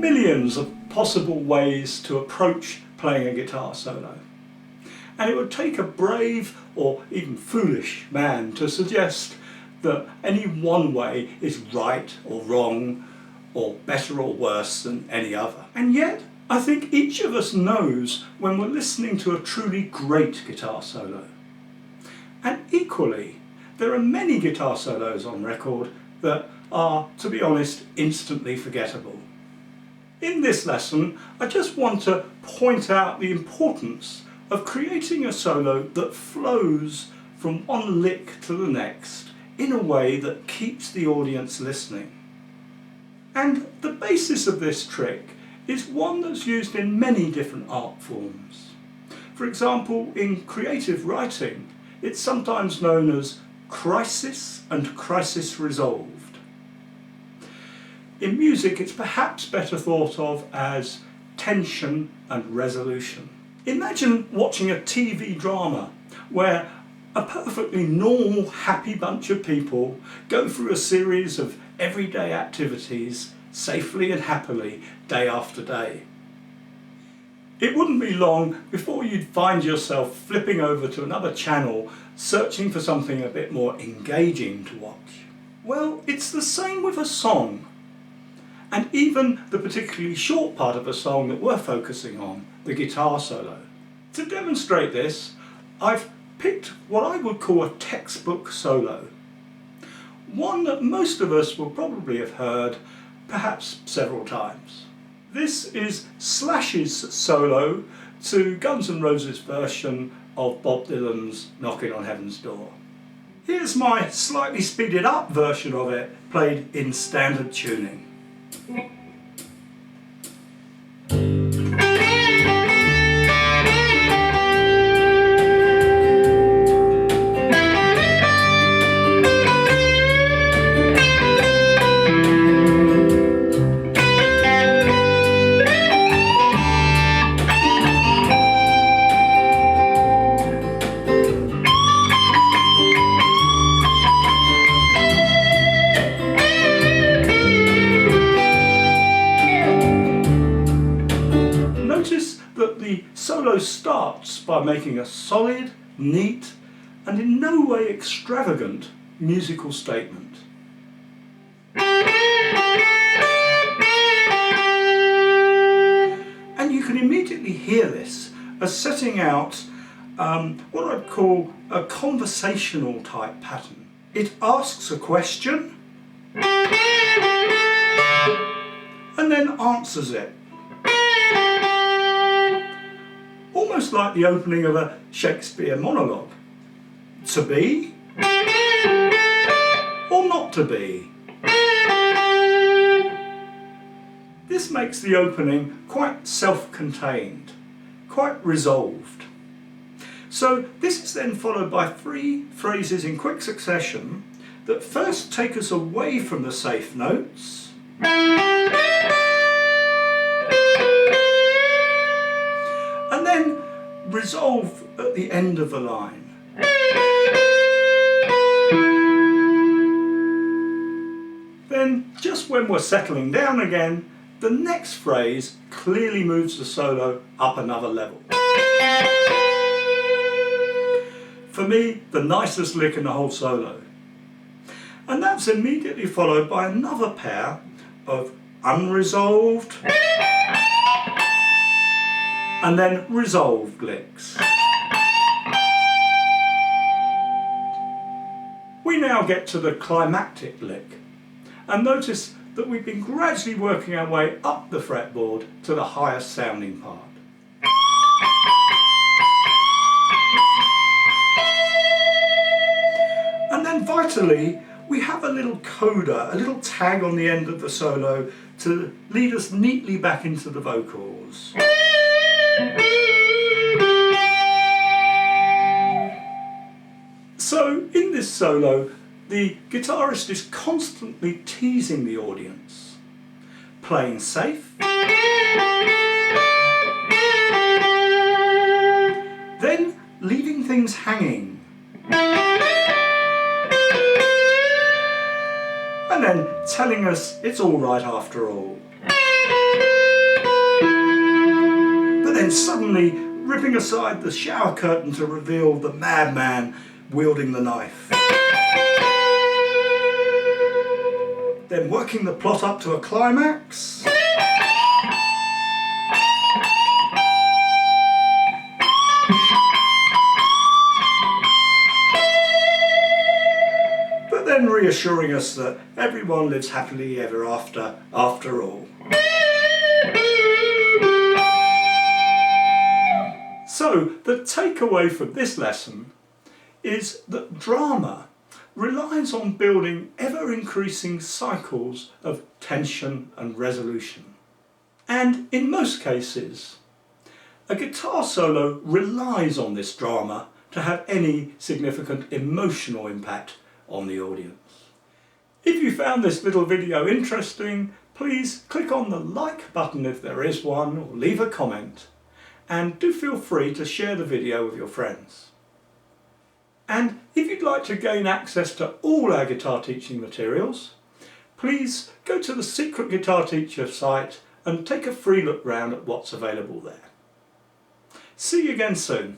millions of possible ways to approach playing a guitar solo. And it would take a brave or even foolish man to suggest that any one way is right or wrong, or better or worse than any other. And yet, I think each of us knows when we're listening to a truly great guitar solo. And equally, there are many guitar solos on record that are, to be honest, instantly forgettable. In this lesson, I just want to point out the importance of creating a solo that flows from one lick to the next in a way that keeps the audience listening. And the basis of this trick is one that's used in many different art forms. For example, in creative writing, it's sometimes known as crisis and crisis resolved. In music, it's perhaps better thought of as tension and resolution. Imagine watching a TV drama where a perfectly normal, happy bunch of people go through a series of everyday activities safely and happily, day after day. It wouldn't be long before you'd find yourself flipping over to another channel, searching for something a bit more engaging to watch. Well, it's the same with a song. And even the particularly short part of a song that we're focusing on, the guitar solo. To demonstrate this, I've picked what I would call a textbook solo. One that most of us will probably have heard, perhaps several times. This is Slash's solo to Guns N' Roses' version of Bob Dylan's Knocking on Heaven's Door. Here's my slightly speeded up version of it, played in standard tuning. Notice that the solo starts by making a solid, neat, and in no way extravagant musical statement. And you can immediately hear this as setting out what I'd call a conversational type pattern. It asks a question and then answers it. Almost like the opening of a Shakespeare monologue. To be or not to be? This makes the opening quite self-contained, quite resolved. So this is then followed by 3 phrases in quick succession that first take us away from the safe notes and then resolve at the end of the line. Then, just when we're settling down again, the next phrase clearly moves the solo up another level. For me, the nicest lick in the whole solo. And that's immediately followed by another pair of unresolved and then resolved licks. We now get to the climactic lick, and notice that we've been gradually working our way up the fretboard to the highest sounding part. And then vitally, we have a little coda, a little tag on the end of the solo to lead us neatly back into the vocals. So in this solo, the guitarist is constantly teasing the audience, playing safe, then leaving things hanging, and then telling us it's all right after all. but then suddenly ripping aside the shower curtain to reveal the madman wielding the knife. Then working the plot up to a climax. But then reassuring us that everyone lives happily ever after all. So the takeaway from this lesson is that drama relies on building ever-increasing cycles of tension and resolution. And in most cases, a guitar solo relies on this drama to have any significant emotional impact on the audience. If you found this little video interesting, please click on the like button if there is one, or leave a comment, and do feel free to share the video with your friends. And if you'd like to gain access to all our guitar teaching materials, please go to the Secret Guitar Teacher site and take a free look round at what's available there. See you again soon.